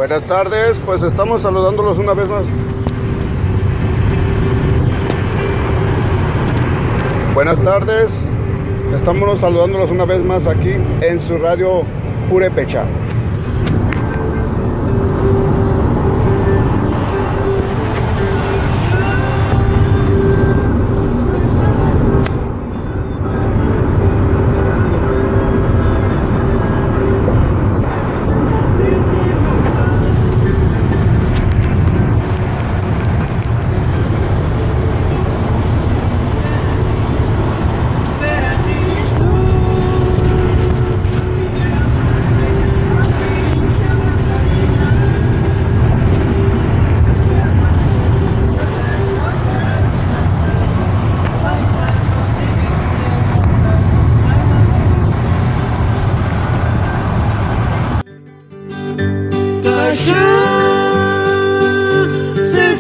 Buenas tardes, pues estamos saludándolos una vez más. Buenas tardes, estamos saludándolos una vez más aquí en su radio Purépecha.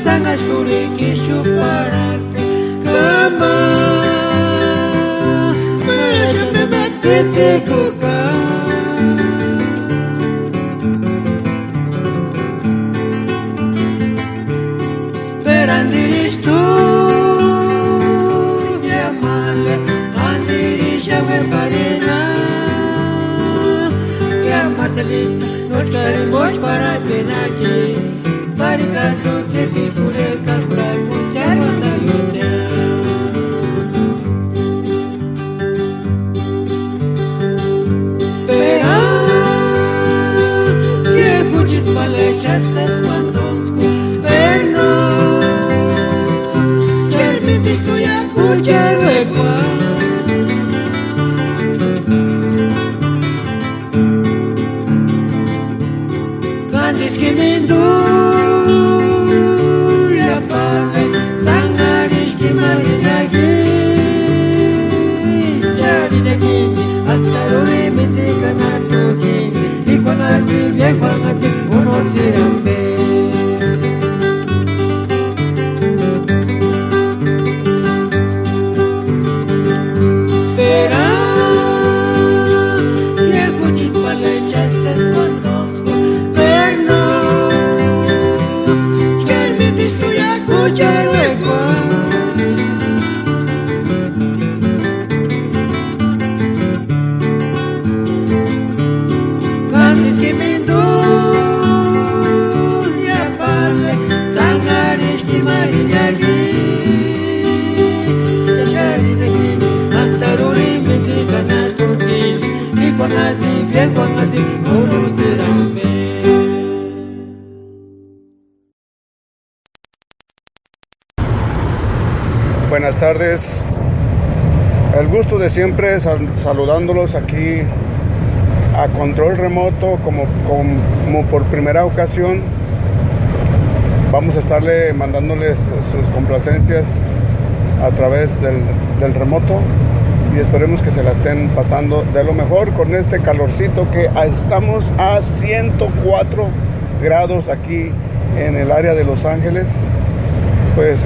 Sangat kuriki syuparak kama merasa mematikuka perandiris tu yamale andiris yaweparina yamarsalit notkarimos para penaki Maricardo te pipure calcula punchar mandayuta Pera que fugit paleshas mandonsku Perno Chermitis tu ya kuchar vekwa Kandis kimindu Buenas tardes, el gusto de siempre saludándolos aquí a control remoto como por primera ocasión. Vamos a estarle mandándoles sus complacencias a través del remoto y esperemos que se la estén pasando de lo mejor con este calorcito que estamos a 104 grados aquí en el área de Los Ángeles. Pues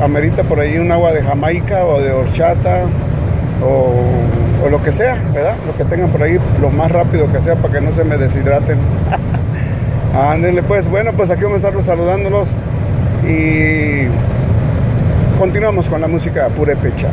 amerita por ahí un agua de Jamaica o de horchata o lo que sea, ¿verdad? Lo que tengan por ahí, lo más rápido que sea para que no se me deshidraten. Ándenle pues, bueno, pues aquí vamos a estarlos saludándolos y continuamos con la música Purépecha.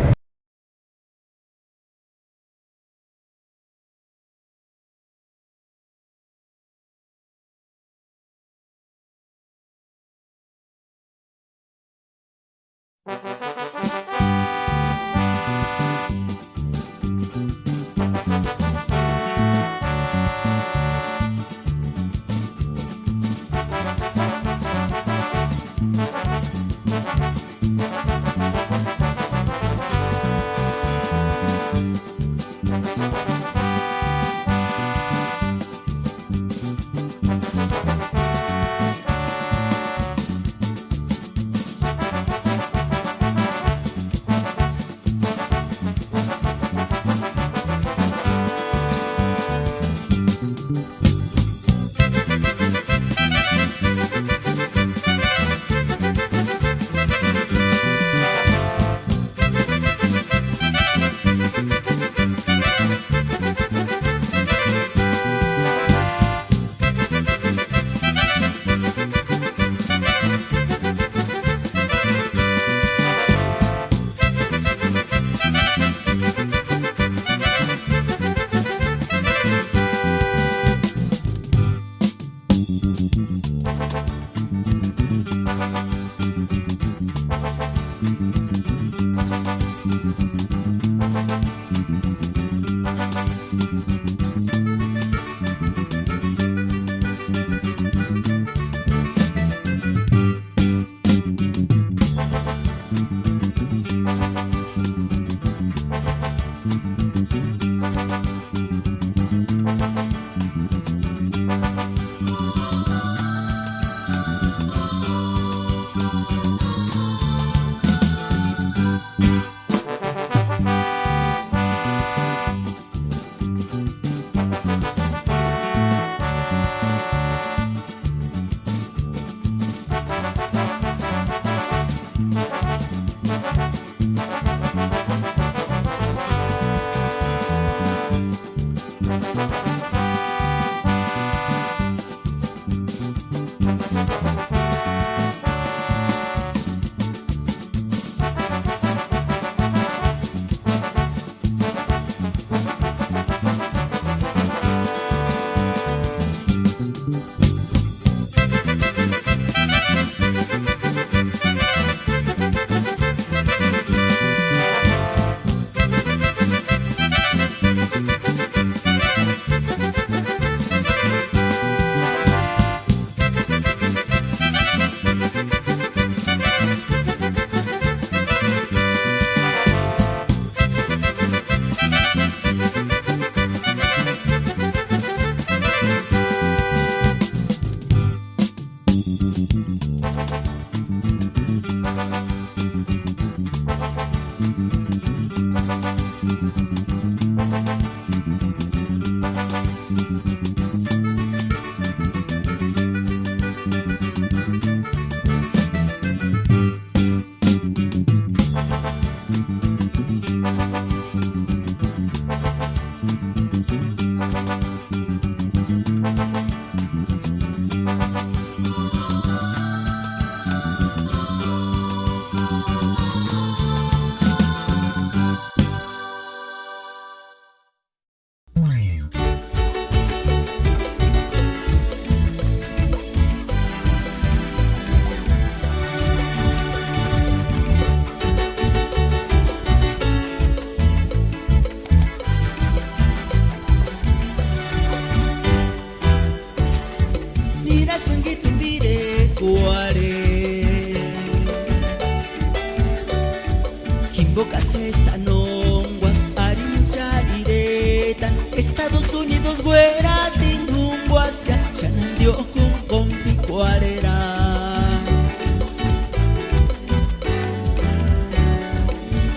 Estados Unidos güera tingunguasca Shanandio con picuarera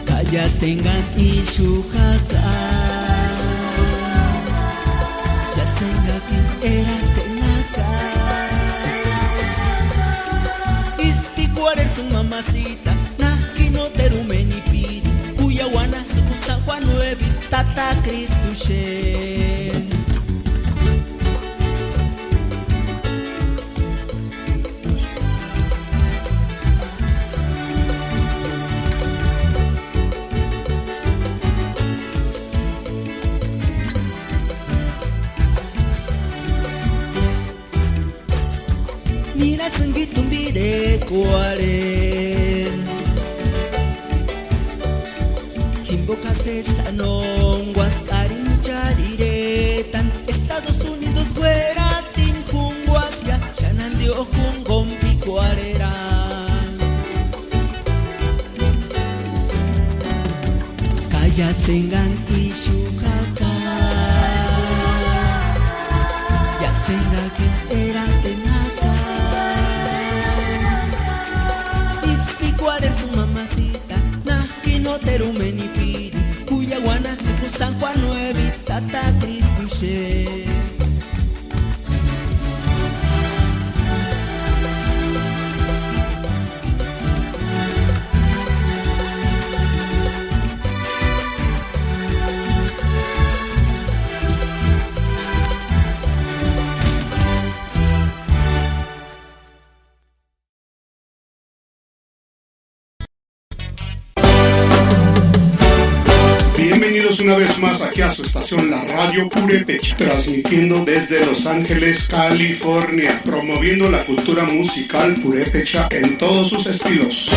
Kaya sengan ishuhaka Ya sengakin era tenaka Ispicuarer su mamacita Nakino terumeni piri Uyawana sukusa Juan Nuevis Tata Cristo Shen Mira senggitum bide kuaren Himbokarse sanongwas karin chariretan Estados Unidos güeratin kungwas ya Shanandio kung gompi kuareran Kaya sengan isukaka Ya sengakin era tenaka Ispicuare su mamacita Nakino terumeni piri Cuyaguana tsuku San Juan Nuevis Tata Cristo She Bienvenido bienvenidos una vez más aquí a su estación, la Radio Purépecha, transmitiendo desde Los Ángeles, California, promoviendo la cultura musical purépecha en todos sus estilos.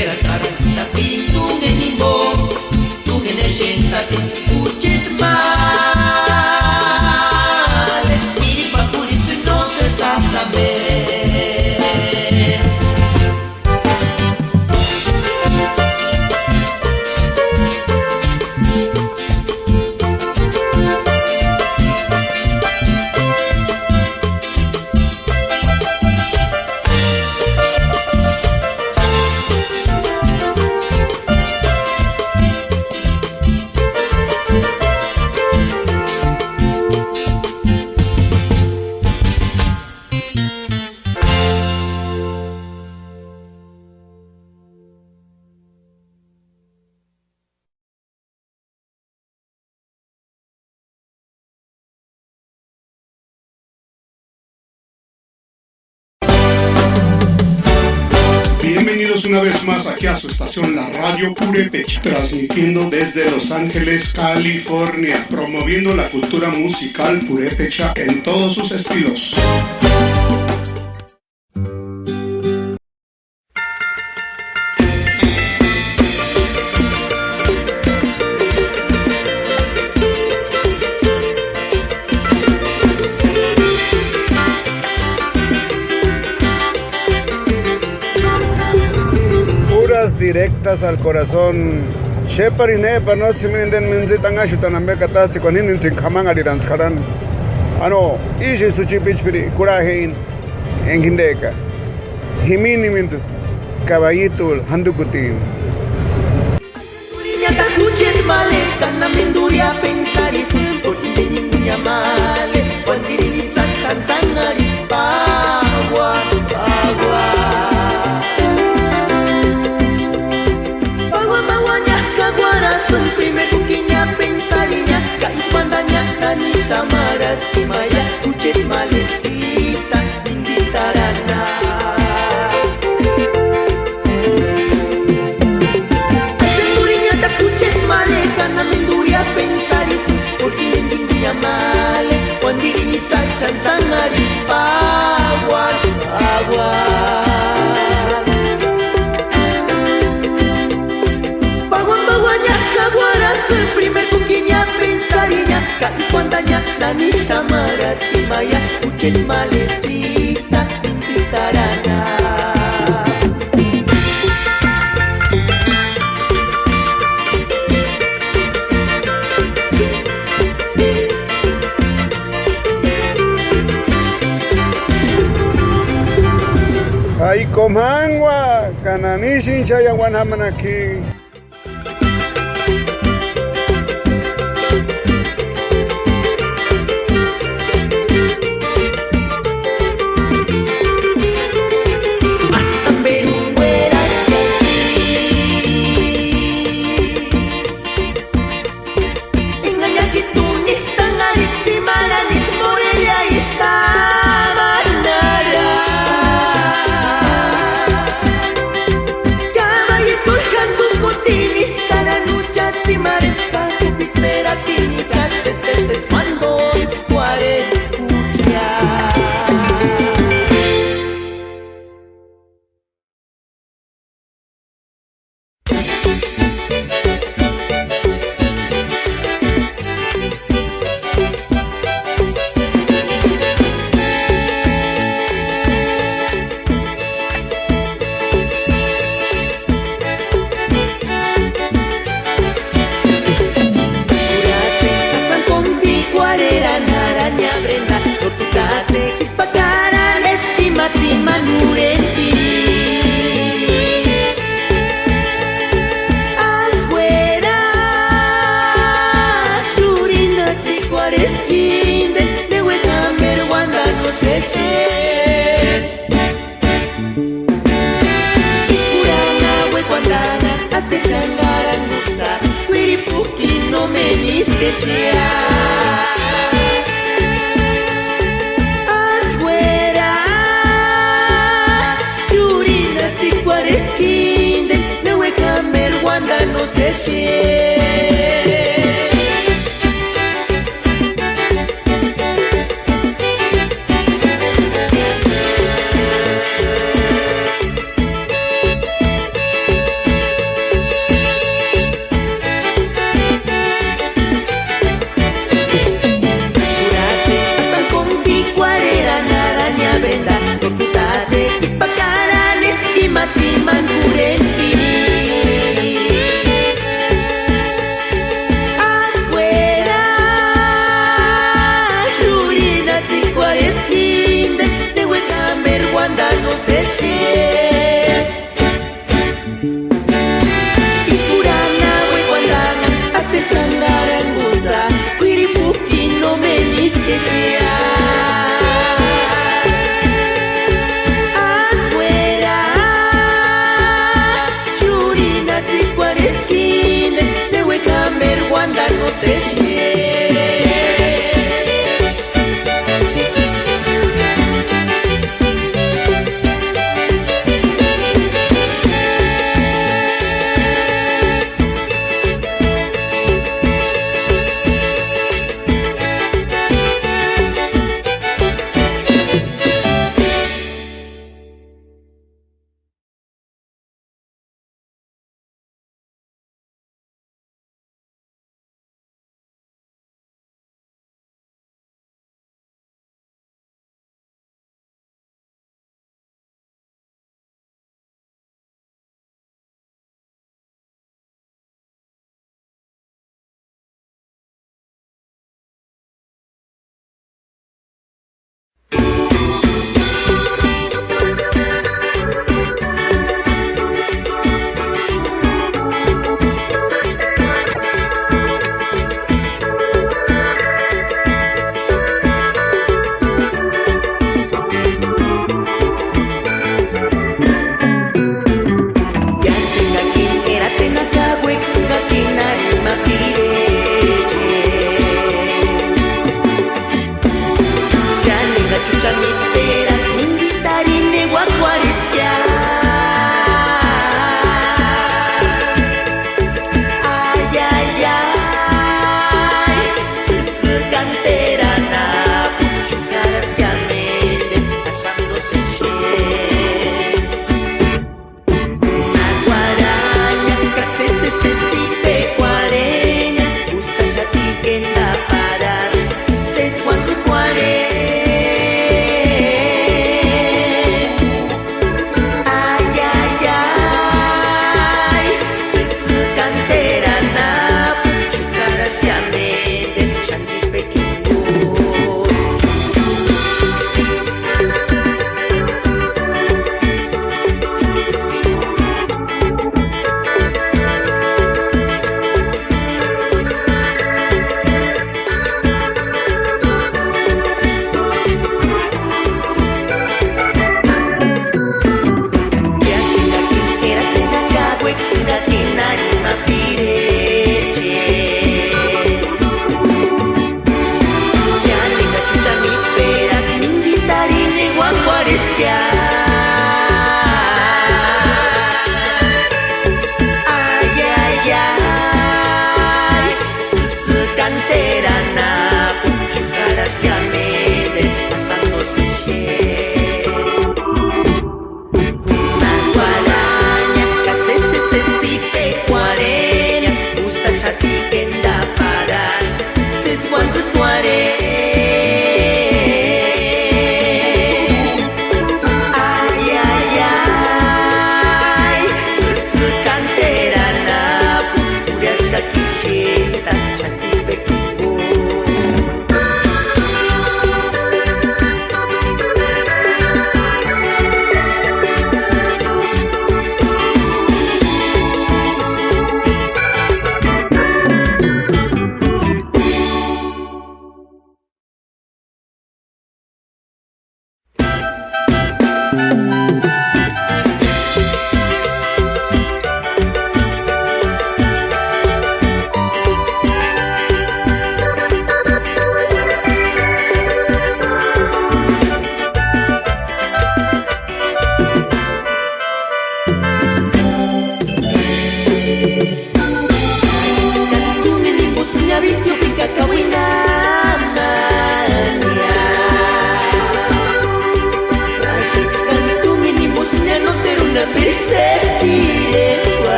era tarantita pintu ngenimbo tu ngeneshentate kuchit male miri pakulis no se sabe. Bienvenidos una vez más aquí a su estación La Radio Purépecha, transmitiendo desde Los Ángeles, California, promoviendo la cultura musical purépecha en todos sus estilos. Directas al corazón. Sheparine no se me den minzitan ashutan ambekata si con hin sin kamangaliran skaran. Ano ije suchi pichpiri kurahein engindeka. Himini mintu caballito handukutin. Durinya tak kucet male karena minduria pensar isin portinya male pandiri sasan tangari pawa. Primer bukinya pensarinya Kais bandanya Tani samaras Kimaya Kucet malesita Binditarana Tendurinya tak kucet male Karena menduria pensarisi Porque mendingnya male Wandiri sasan tangari Pawar el primer bukinya pensarinya Kais bandanya Tani samaras Kimaya Kucet malesita Binditarana Ay komangwa kananishin chaya wanhamanaki. se siente.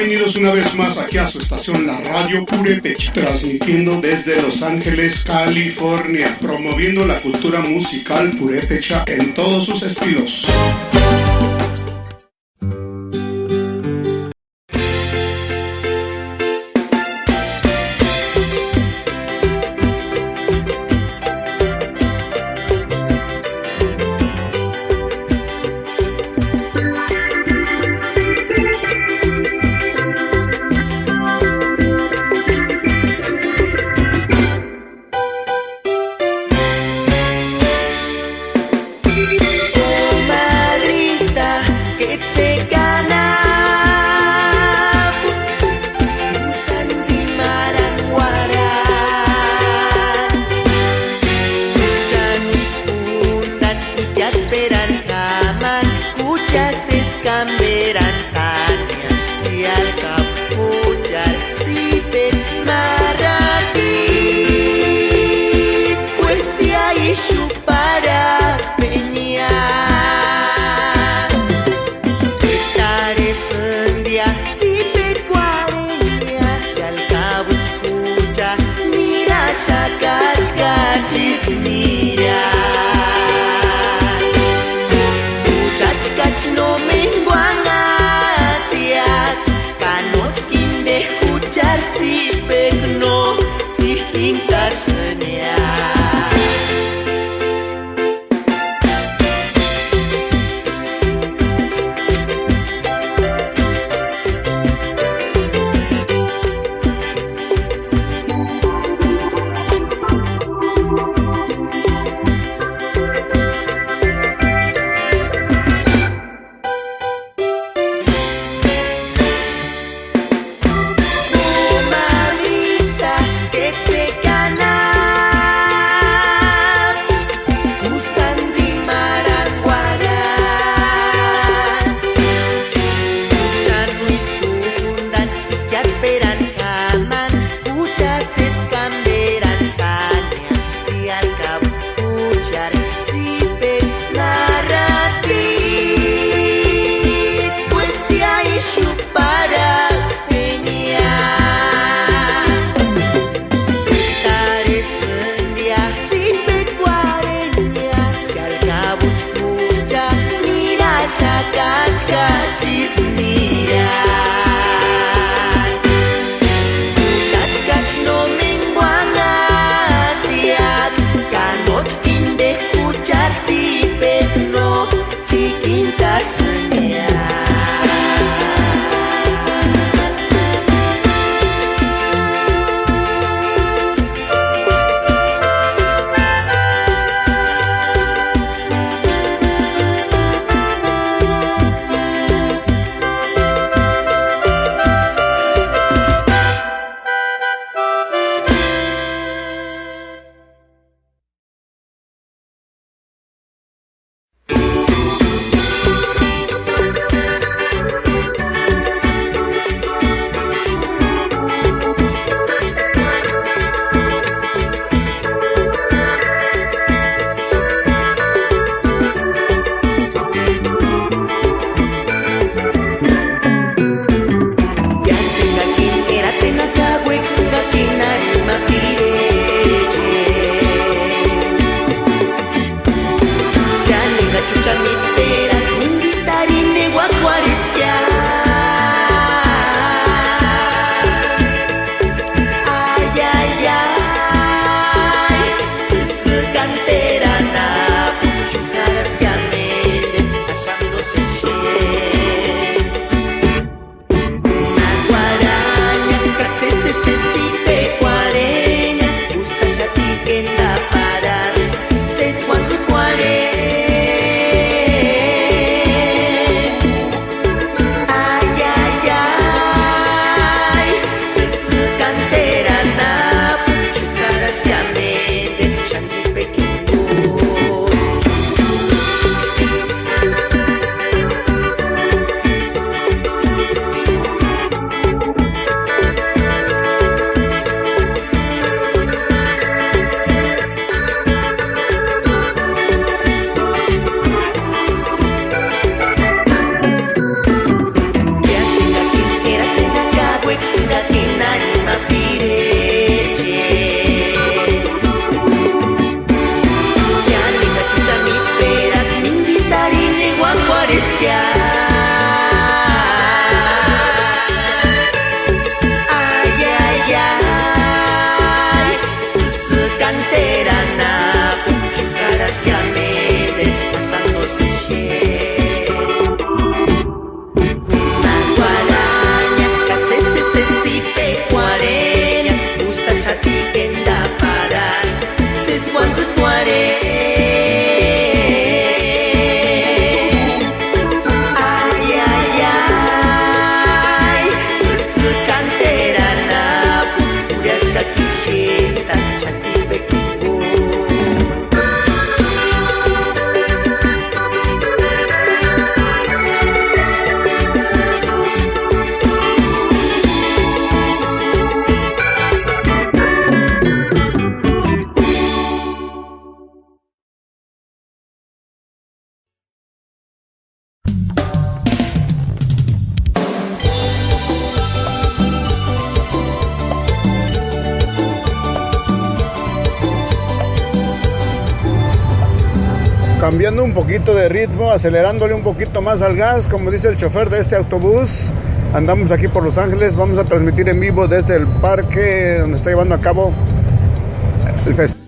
Bienvenidos una vez más aquí a su estación La Radio Purépecha, transmitiendo desde Los Ángeles, California, promoviendo la cultura musical purépecha en todos sus estilos. cambiando un poquito de ritmo, acelerándole un poquito más al gas, como dice el chofer de este autobús. Andamos aquí por Los Ángeles, vamos a transmitir en vivo desde el parque donde está llevando a cabo el festival.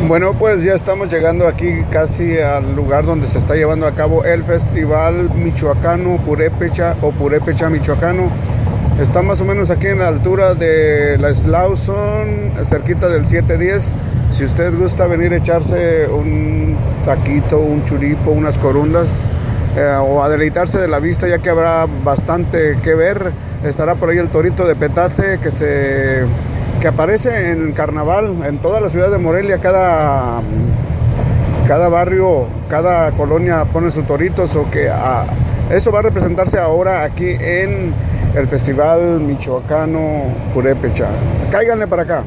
Bueno, pues ya estamos llegando aquí casi al lugar donde se está llevando a cabo el Festival Michoacano Purépecha o Purépecha Michoacano. Está más o menos aquí en la altura de la Slauson, cerquita del 710. Si usted gusta venir a echarse un taquito, un churipo, unas corundas o a deleitarse de la vista, ya que habrá bastante que ver, estará por ahí el torito de petate que aparece en carnaval en toda la ciudad de Morelia. Cada barrio, cada colonia pone sus toritos, o que eso va a representarse ahora aquí en el Festival Michoacano Purépecha. Cáiganle para acá.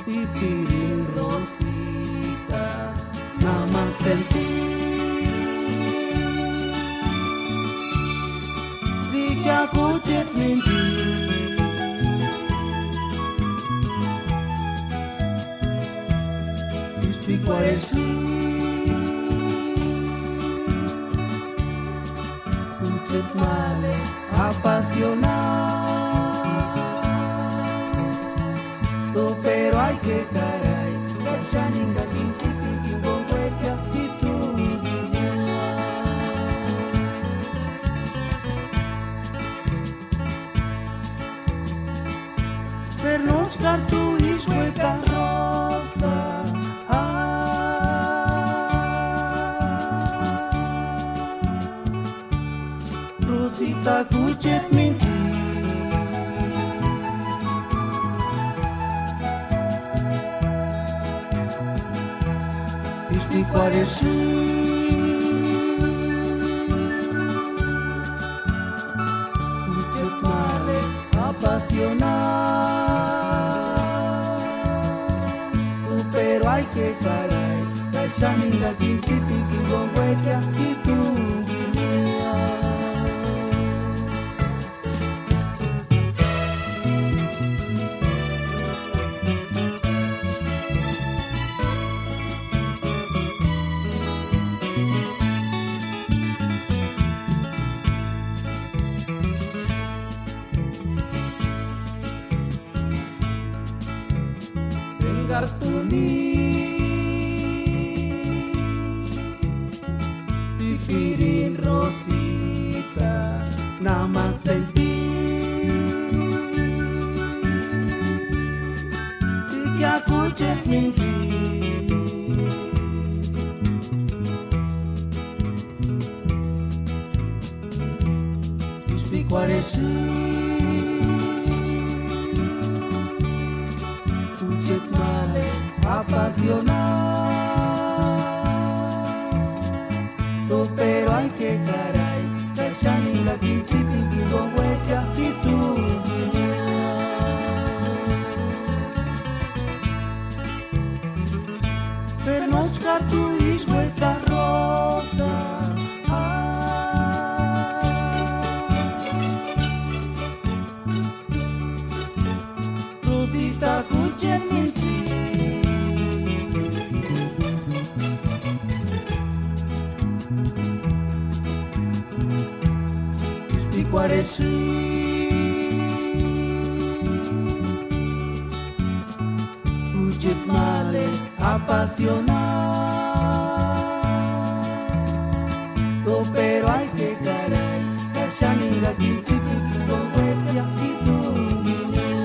Pipirin Rosita, Mamang Senti, Rika Kucet Minji, Isti Quaresli, Kucet Male, apasionado. Pero hay que caray, la shaninga kinsiti kimbongweka kitunginya. Pernos Rosita kuchet minti Ishti kwareshi Kuchet male apasionado Pero hay que caray Shaninga kinsiti kingongwekya kitunginia Engartuni pipirin Rosita naman senti Di aku cek minti You speak what is Kucet male apasionado Pero hay que caray Kashani la kinsiti kingongwekya kitunginia Per nos tu isweka rosa Rosita kuchet minti Kwareshi Kuchet male apasionado Pero hay que caray Kashaninga kinsiti kingongwekya kitunginia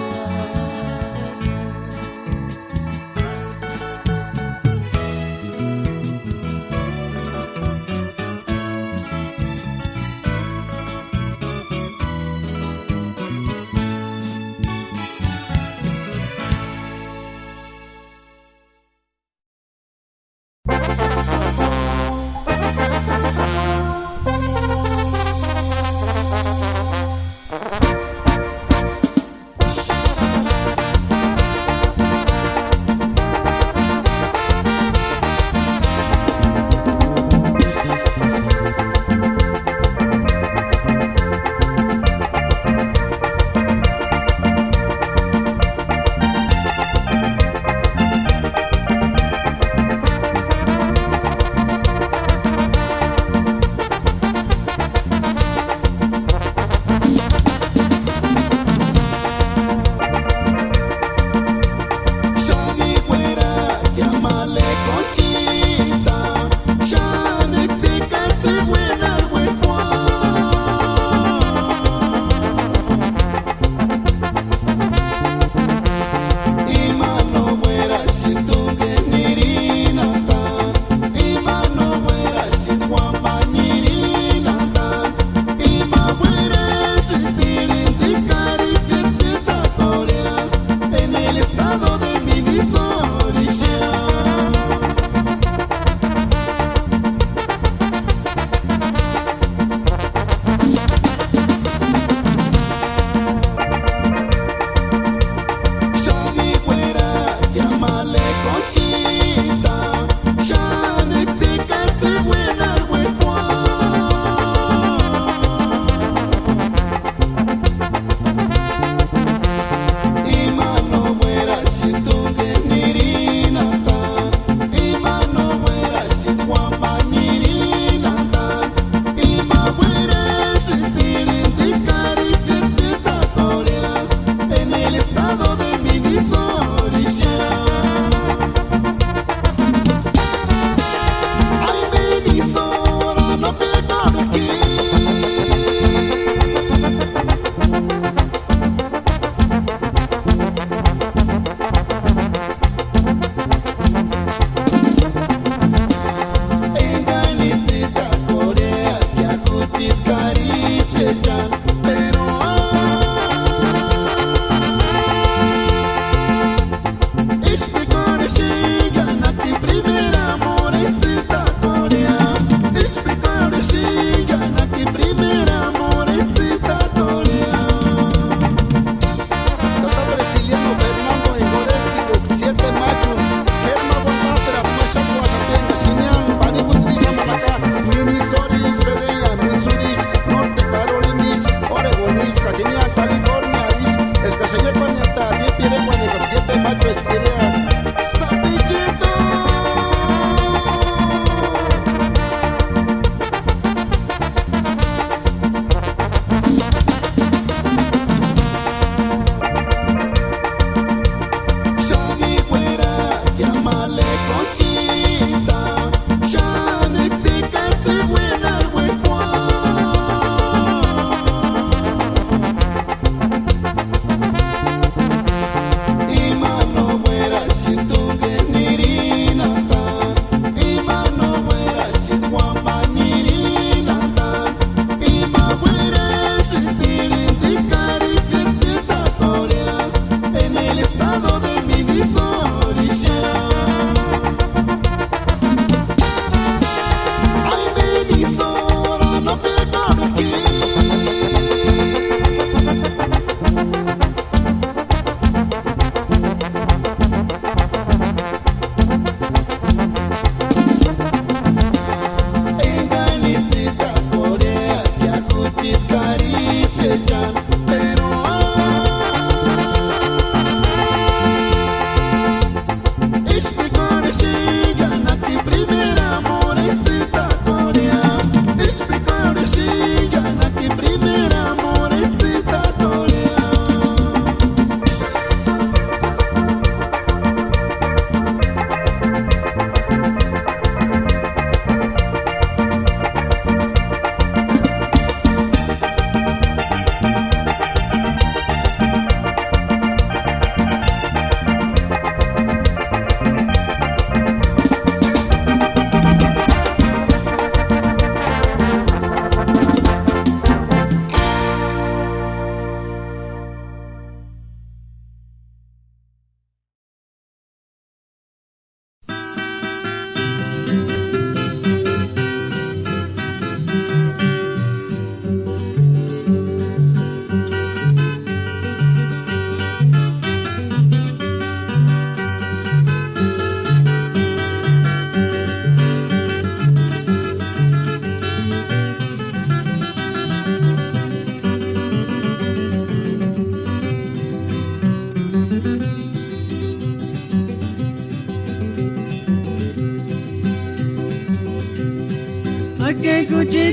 Ake kuchi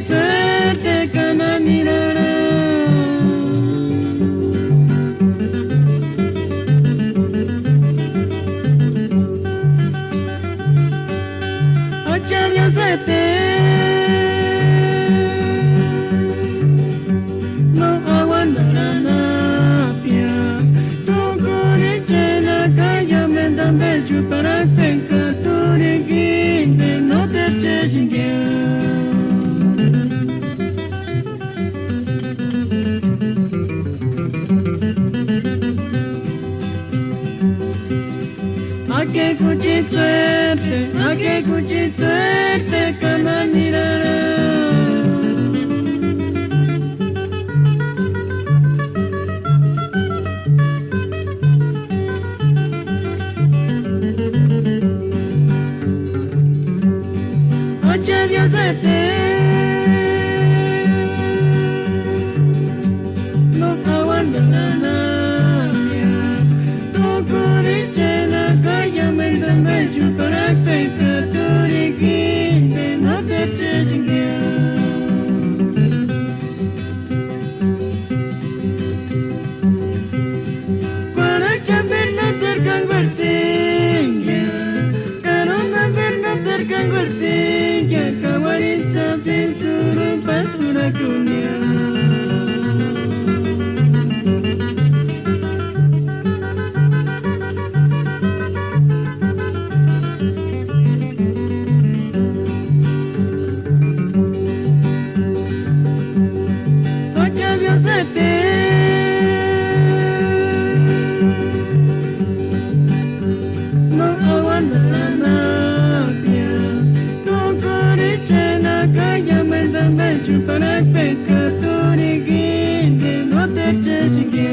suerte, kana nirara. Achavio sete, no aguantará napia. Tu coriche la calle me dan becho para penca tu reguinde, no te chingue. Ake kuchi suerte, kana nirara. Oye Dios no aguanta la navia. Tu coriche la calle me da medio para pecar tu reguinde, no te chingue. Para chamberna tergang bersingya, karoma berna tergang bersingya, kawarin sampai turun pas pura dunia. No aguanta la napia. Tu coriche la calle me dan becho para pecar tu reguinde, no te chingue.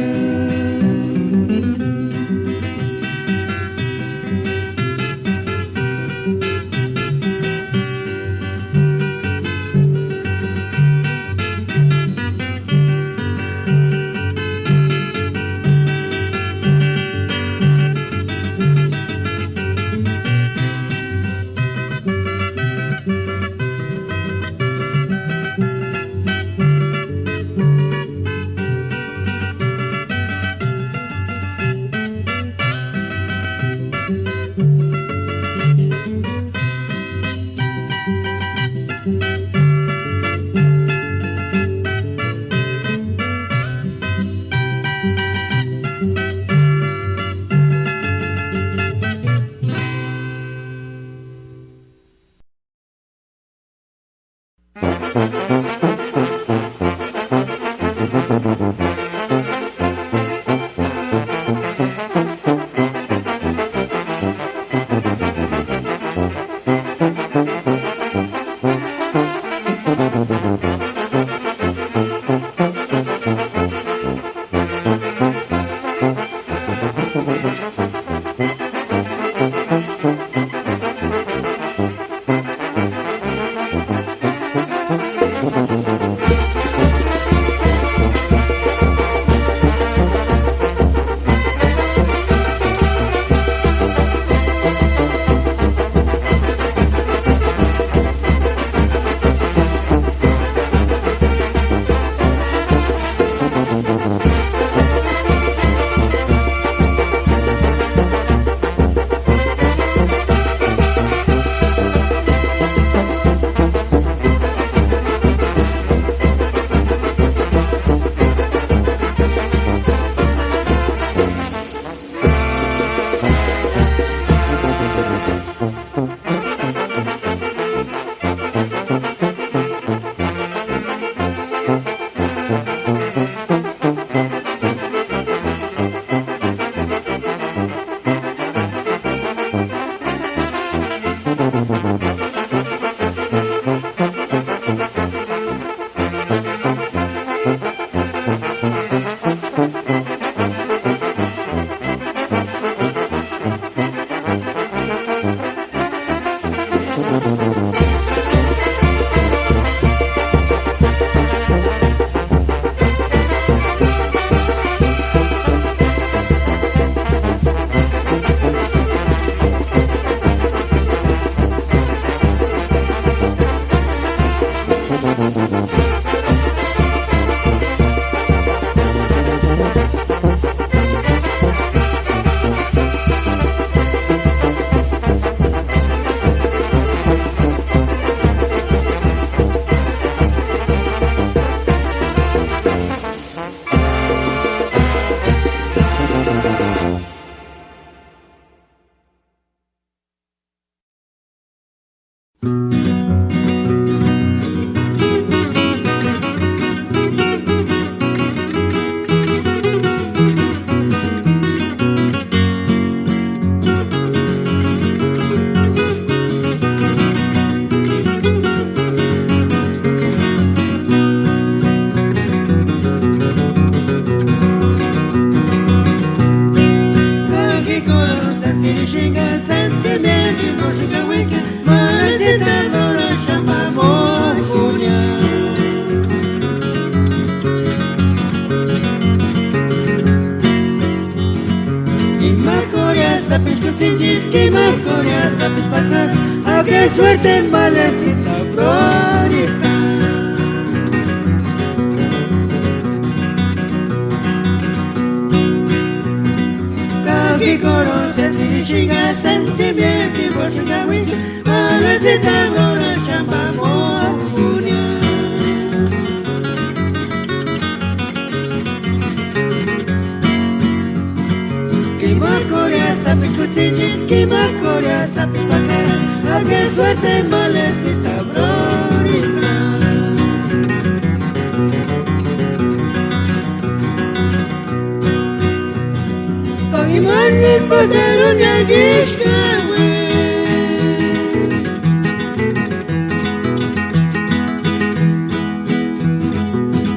Corea sabes pacar, a qué suerte en malecita bronita. Kaki koron sentiri chinga sentimenti por chinga wiki, malecita brona chamba morpunia. Kima Corea sabes cuchillit, Kima Corea sabes pacar, a qué suerte en malecita bronita. Imanin bateron ya gishkawe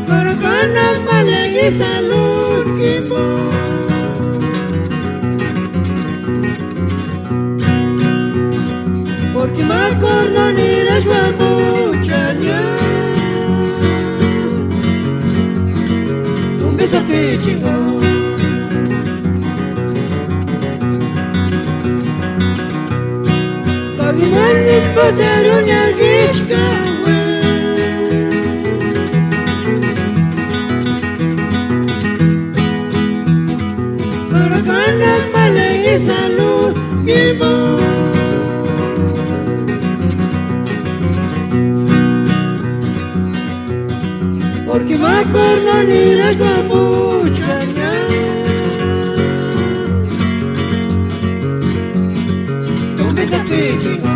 Karakanak malagi salud kimbo Porque makorno niras mamuchanya Tumbe sa pichingo Imanin bateron ya gishkawe Karakanak malagi salud kimbo Porque makorno niras mamuchanya Tumbe sa pichingo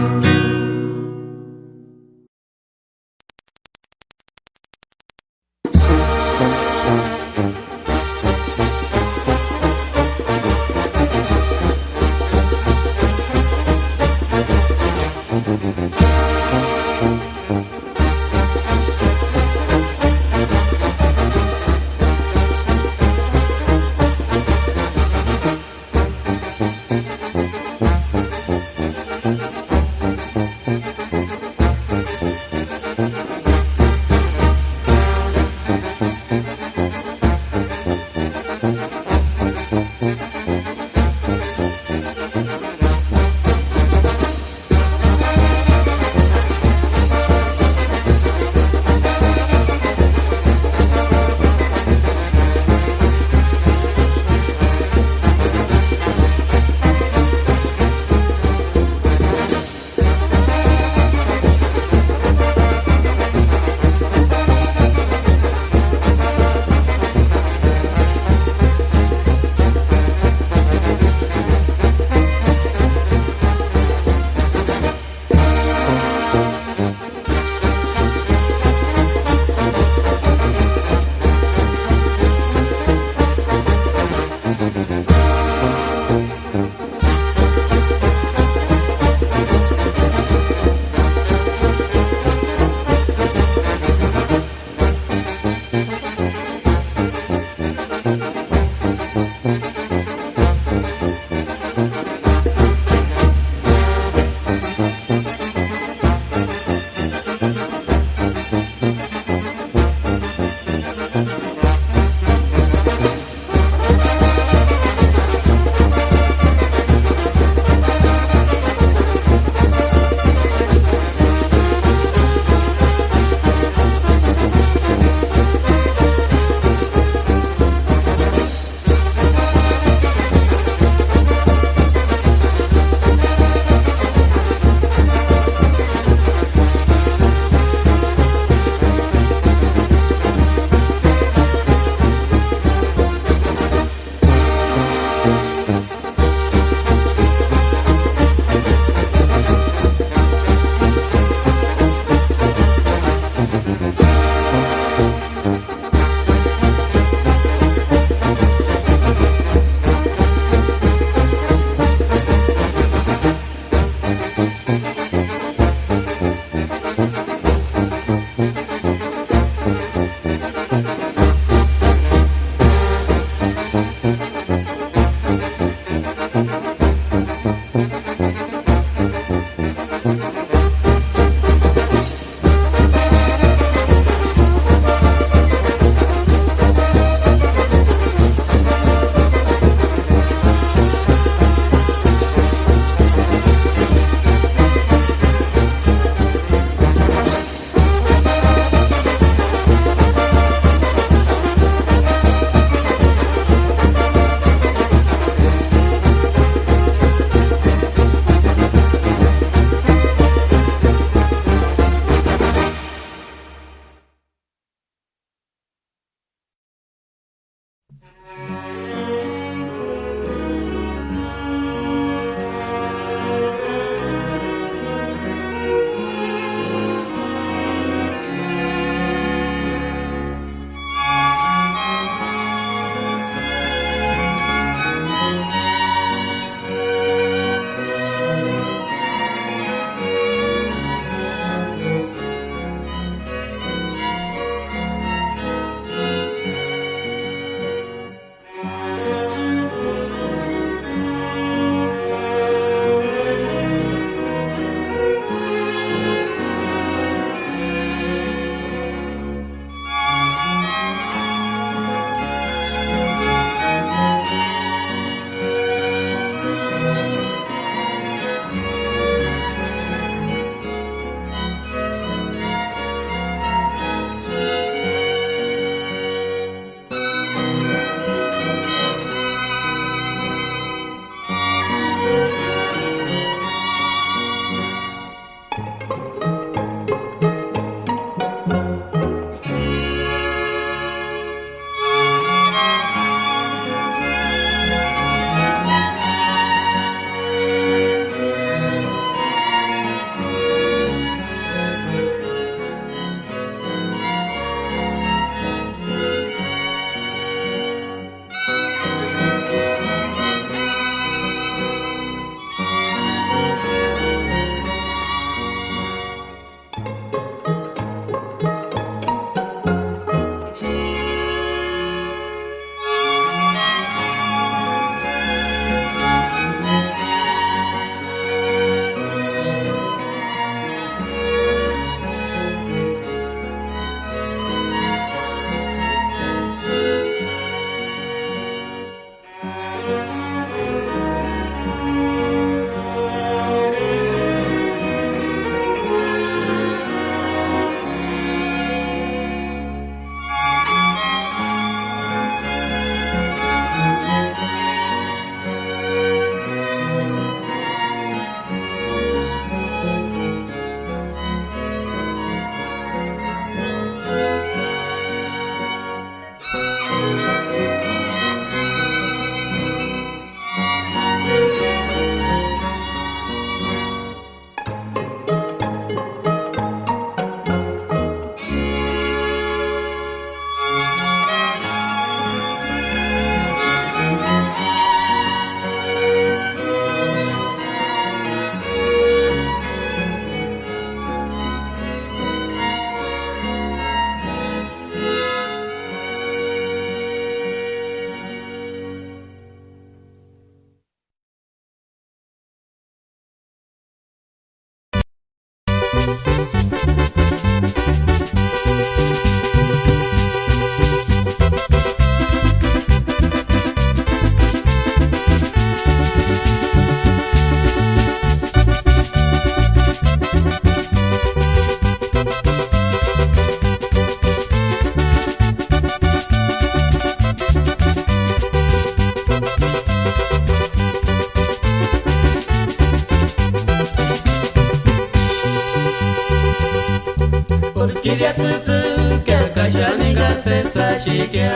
Kiria tsutsu kya kashani garse sashi kya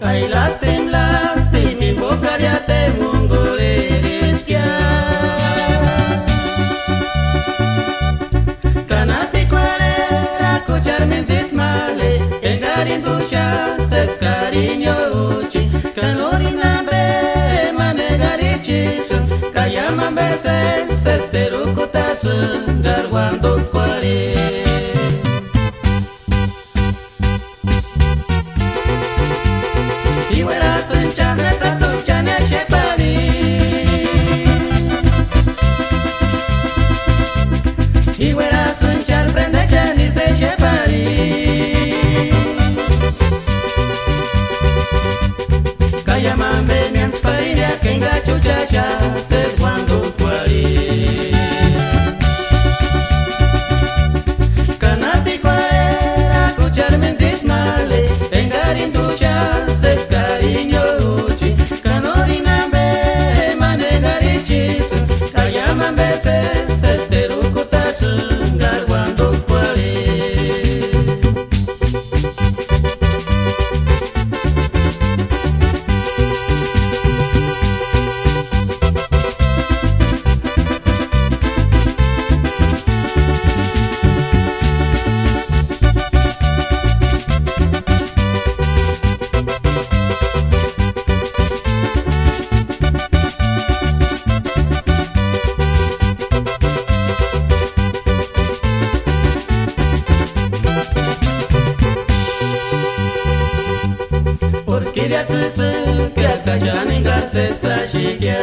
Ay lastim invocaria te mungoleris kya Kanapi cualera kuchar menzit male Engarin dusha ses cariño uchi Kalorina be manegarichisu Kayaman beses Darwando square Iwera suncha retrato chane shepari Iwera suncha prende chani se shepari Kayamambe mians pariria kenga chuchacha ses wando square Kiria tsutsu kya kashani garse sashi kya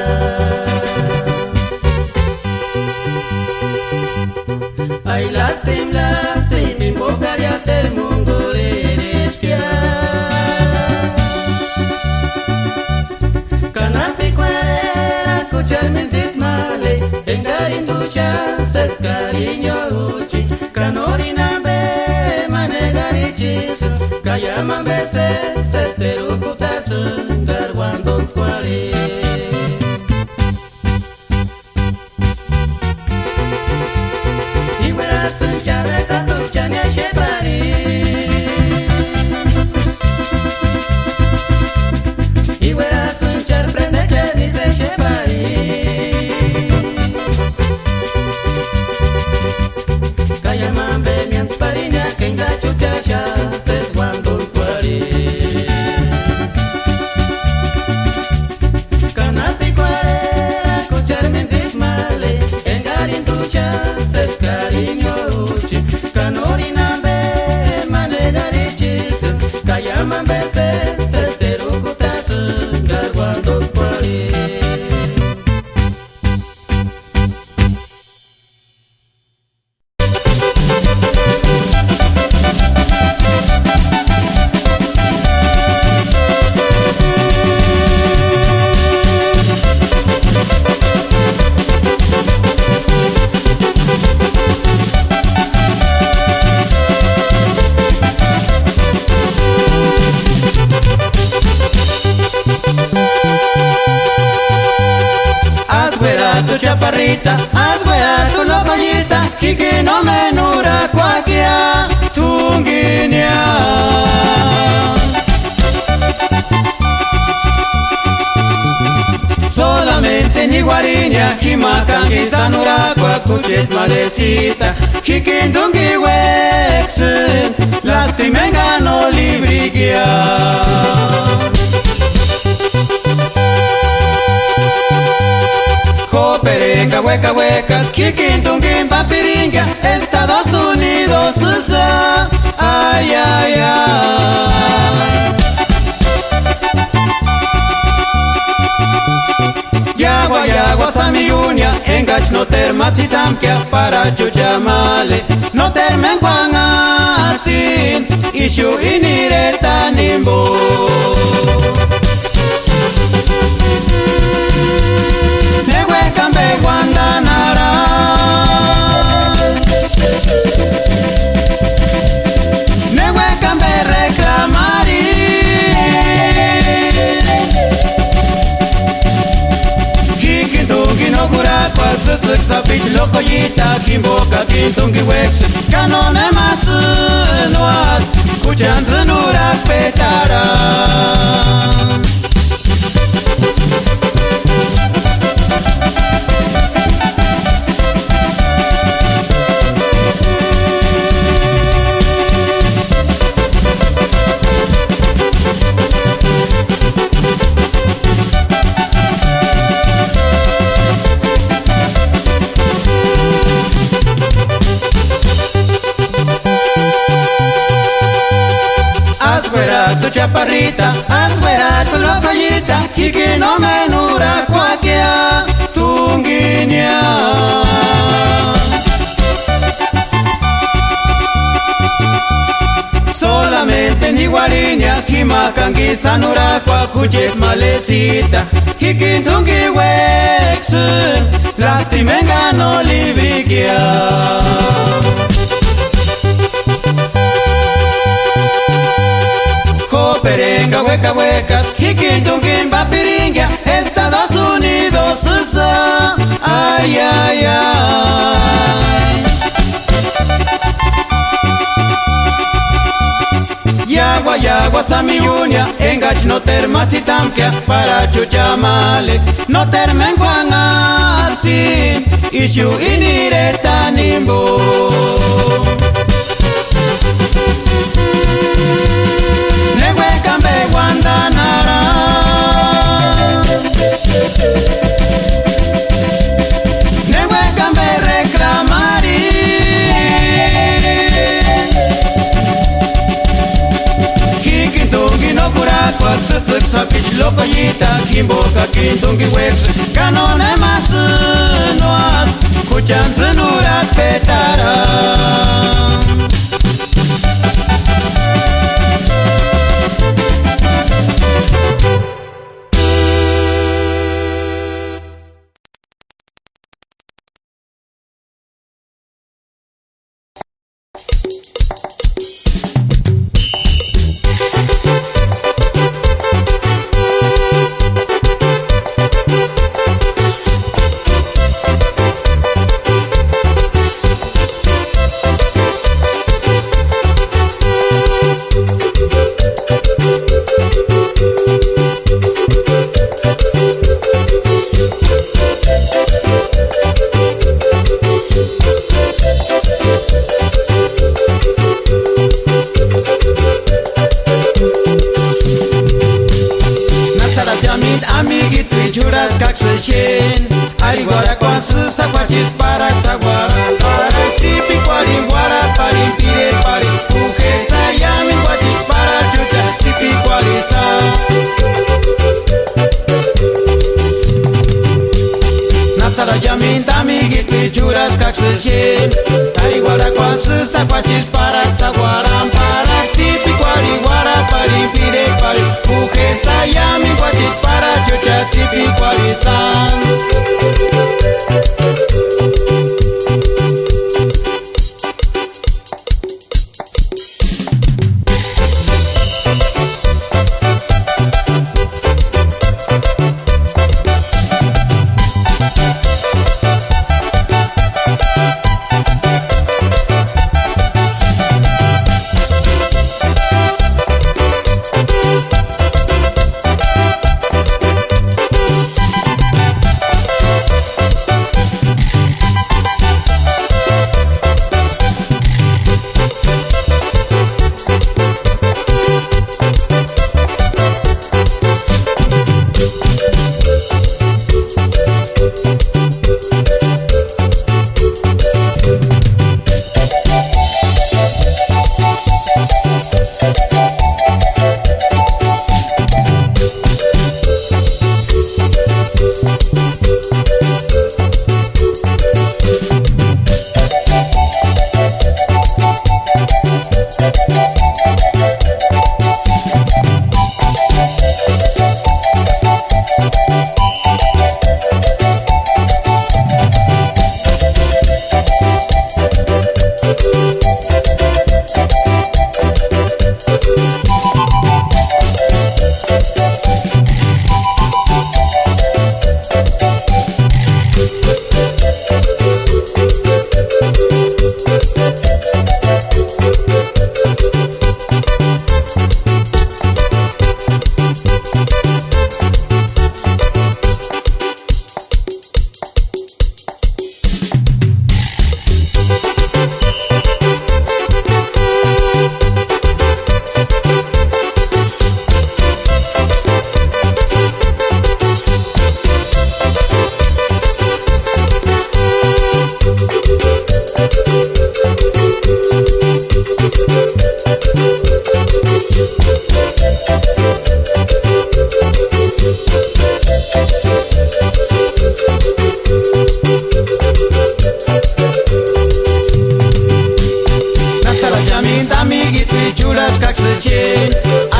Ay lastim invocaria te mungoleris kya Kanapi cualera kuchar menzit male Engarin dusha ses cariño uchi Kanorina be manegarichisu Kayaman beses Darwando square Iwera suncha retrato chane shepari Iwera suncha prende chani se shepari Kayamambe mians parinia kenga chuchacha ses wando square chaparrita, asguera tu locollita, kiki no menura cuaquia, tunguinia. Solamente ni guariña, jimacangi sanura cuacuchet malecita, kikindungi wex, lastimenga no librigia. Pereca, hueca, huecas, kikintungin, papiringa, Estados Unidos, usa, ay, ay, ay. Yagua, yagua, samiyunya engach no termatitamkia para chuchamale no termenguangatin ishu inireta nimbo newe kambe guandanara newe kambe reclamari kikintungi no kurakwa tsutsuk sapit lokoyita kimboka kintungi weks kanone matsunuat kuchanzunurak petara tu chaparrita, asfuera tu locollita, kiki no menura cuaquea, tunguinia. Solamente ni guarinia, jimacangi sanura cuacuche malecita, kiki tungi wex, lastimenga no libriquea. Perenga hueca huecas, hikintunkin papiringa, Estados Unidos usa, ay ay ay. Yagua samiyunya, engach no termatitamkia para chuchamale, no termenguangati, ishu inireta nimbo. Guandanara newe kambe reclamari kikintungi no kurakwa tsutsuk sapich lokoyita kimboka kintungi weks kanone matsunuat kuchanzunurak petara Ariguara quansu saquatis para saguara para tipi qualiguara para impire para uke sayami quatis para chucha tipi qualisa Natsara yamin tamigi pichuras kakshin Ariguara quansu saquatis para saguara para tipi qualiguara para impire para uke sayami quatis para chucha tipi qualisa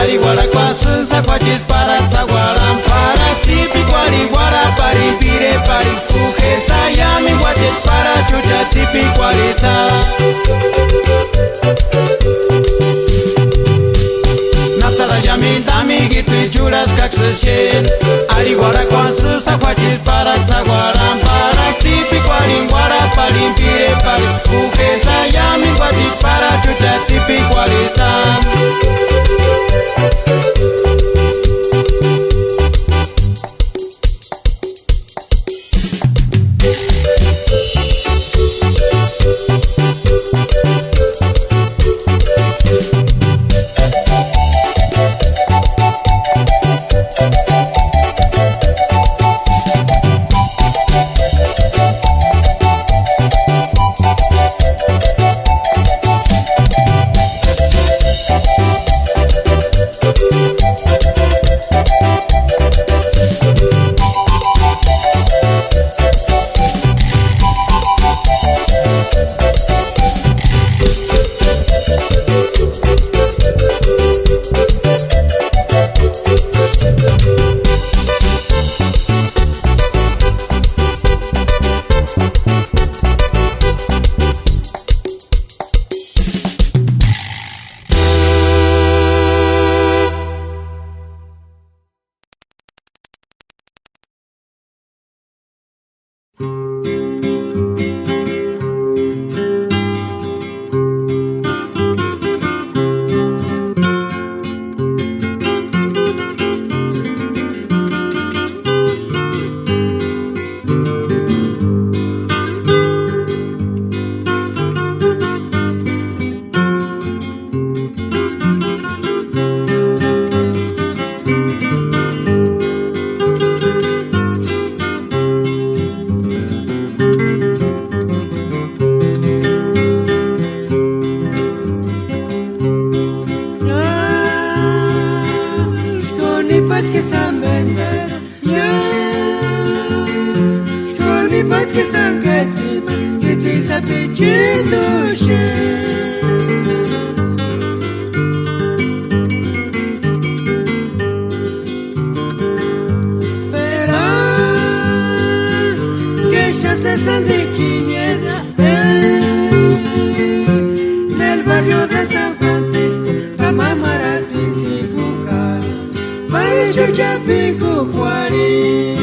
Aliwala kwa sisa kwa chispara tsagwala mpara tipi kwa ligwala pari mpire pari kukesa yami kwa chispara chucha tipi kwa lisa Natsara yami dami gitu churas kaksashin Aliwala kwa sisa kwa chispara tsagwala mpara tipi kwa ligwala pari mpire pari kukesa yami kwa chispara chucha tipi kwa lisa Nel barrio de San Francisco, Camamara, Tzitzikuka, Marisho Chapico, Cuari.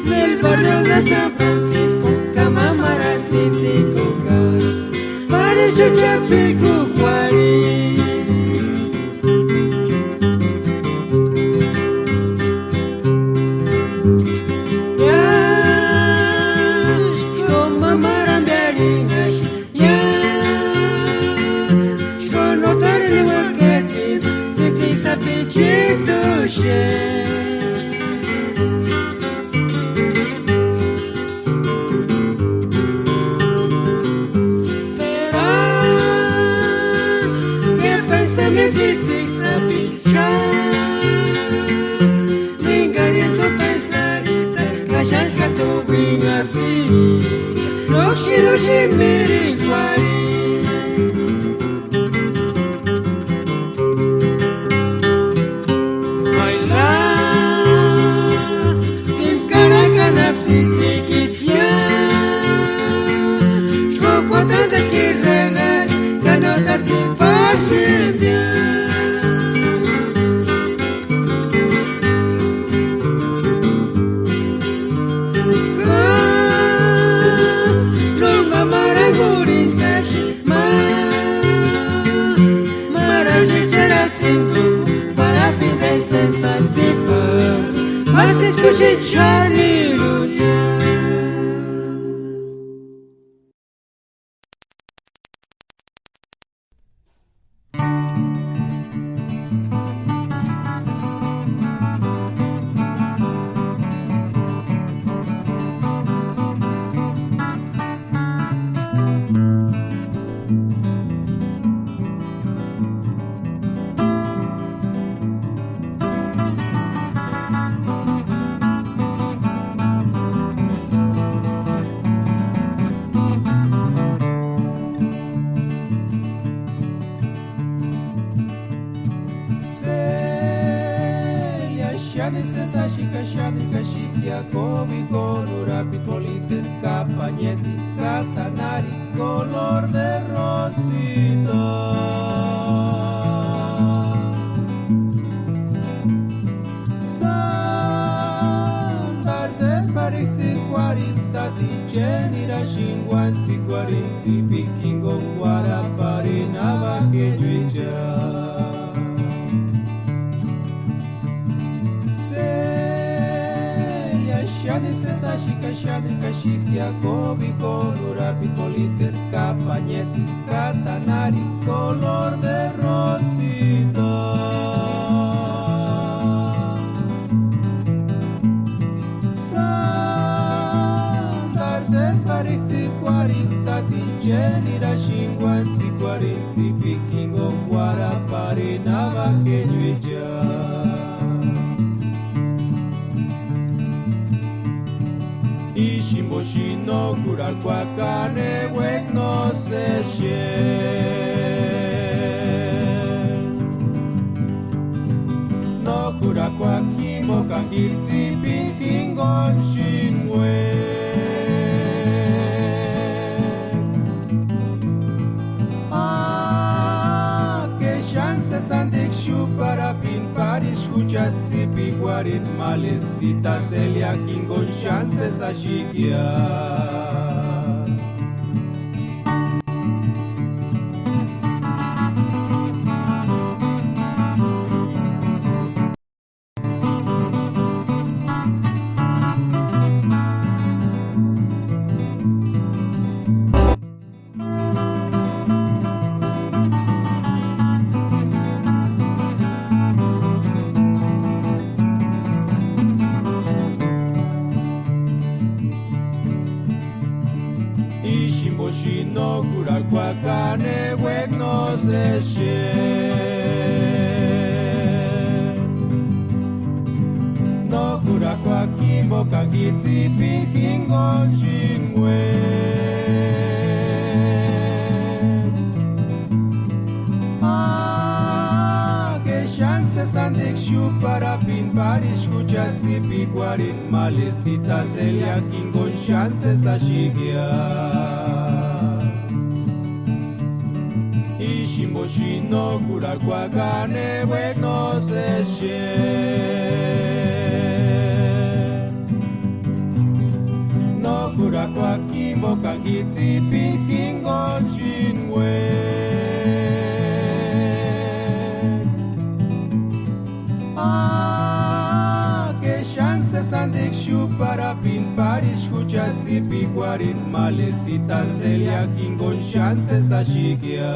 Nel barrio de San Francisco, Camamara, Tzitzikuka, Marisho Chapico, Cuari. Mas escuche Charlie Shadi sesa shika shadi kashikia kobi colura pipolite capañeti catanari color de rosita. Sandarses parixi quarintati genira shinguanzi quarinti vikingo guarapari navaquejuicha. Shadi sesa shika shadi kashikia kobi colura pipolite capañeti catanari color de rosita. Sandarses parixi quarintati genira shinguanzi quarinti vikingo guarapari navaquejuicha. Ishimboshi no kurakwakane wek no se shen no kurakwakimo kangiti pinkingon shinwe que chances andik shu para pin paris huchatzi piguarin malecitas delia kingon chances ashikia. Ishimboshi no kurakwakane wek no se shen no kurakwakimo kangiti pinkingon shinwe que chances andik shu para pin paris huchatzi piguarin malecitas delia kingon chances ashikia. Ishimboshi no kurakwakane wek no se shen no kurakwakimo kangiti pinkingon shinwe que chances andik shu para pin paris huchatzi piguarin malecitas delia kingon chances ashikia.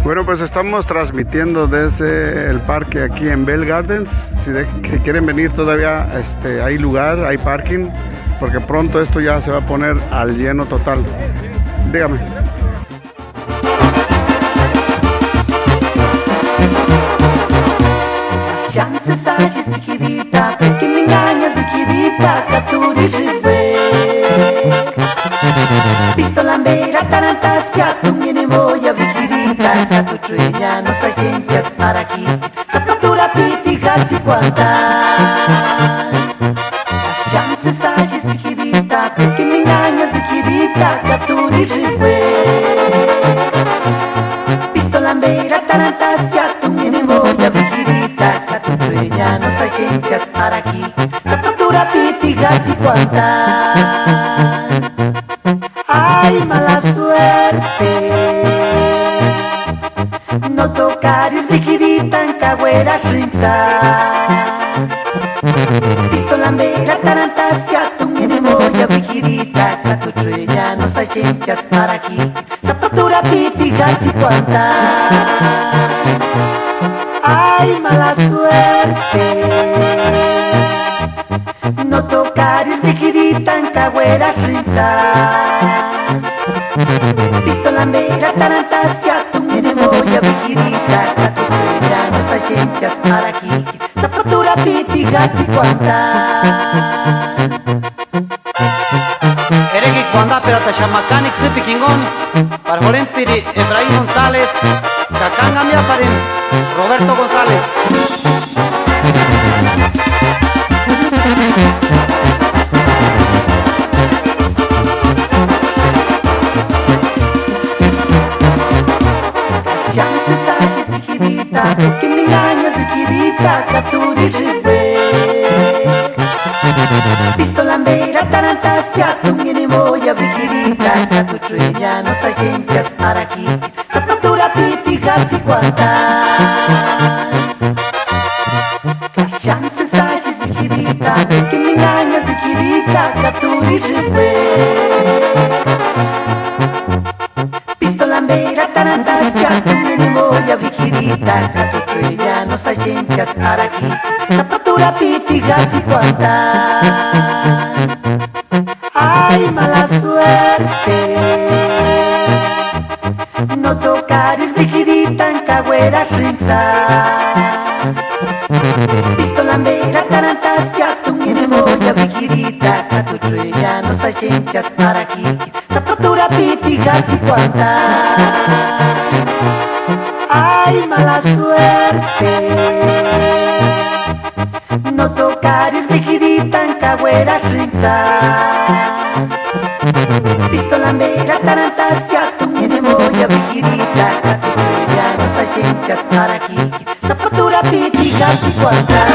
Bueno, pues estamos transmitiendo desde el parque aquí en Bell Gardens. Si quieren venir todavía, hay lugar, hay parking, porque pronto esto ya se va a poner al lleno total. Dígame. Chances hay es mi querida, que me engañas mi querida, que tú eres Pistolambera, tarantas, que a tu viene voy a vigirita, que tu trulla no se gentias para aquí, zapatura piti, gazzi, quanta. Chances hay es mi querida, que me engañas mi querida, que tú eres Pistolambera, tarantas, que a tu viene voy a vigirita, que tu trulla no se gentias para aquí, zapatura piti, gazzi, quanta. Ay, mala suerte, no tocares brigidita en cagüera rinza. Pistolambera, tarantas, que a tu viene moya brigidita, que tu trulla no se gentias para aquí, zapatura piti, gazzi, quanta. Ay, mala suerte, no tocares brigidita en cagüera rinza. Pistolambera, tarantas, que a tu viene moya brigidita, que tu trulla no se gentias para aquí, zapatura piti, gazzi, quanta. Eregix Wanda Perata Shamakanik Zipi Kingon, Parjolen Piri Efraín González, Cacanga Miaparen, Roberto González. Chances hay es mi querida, que me engañas mi querida, que tú eres Pistolambera, tarantas, que a tu viene voy a vigirita, que tu trulla no se gentias para aquí, zapatura piti, gazzi, quanta. Chances hay es mi querida, que me engañas mi querida, que tú eres Pistolambera, tarantas, que a tu viene voy a vigirita, que tu trulla no se gentias para aquí, zapatura piti, gazzi, quanta. Ay, mala suerte, no tocares brigidita en cagüera rinza. Pistolambera, tarantas, que a tu viene moya brigidita, que tu trulla no se gentias para aquí, zapatura piti, gazzi, quanta. Ay, mala suerte, no tocares brigidita en cagüera rinza. Pistolambera, tarantas, que a tu viene moya brigidita, que tu trulla no se gentias para aquí, zapatura piti, gazzi, quanta.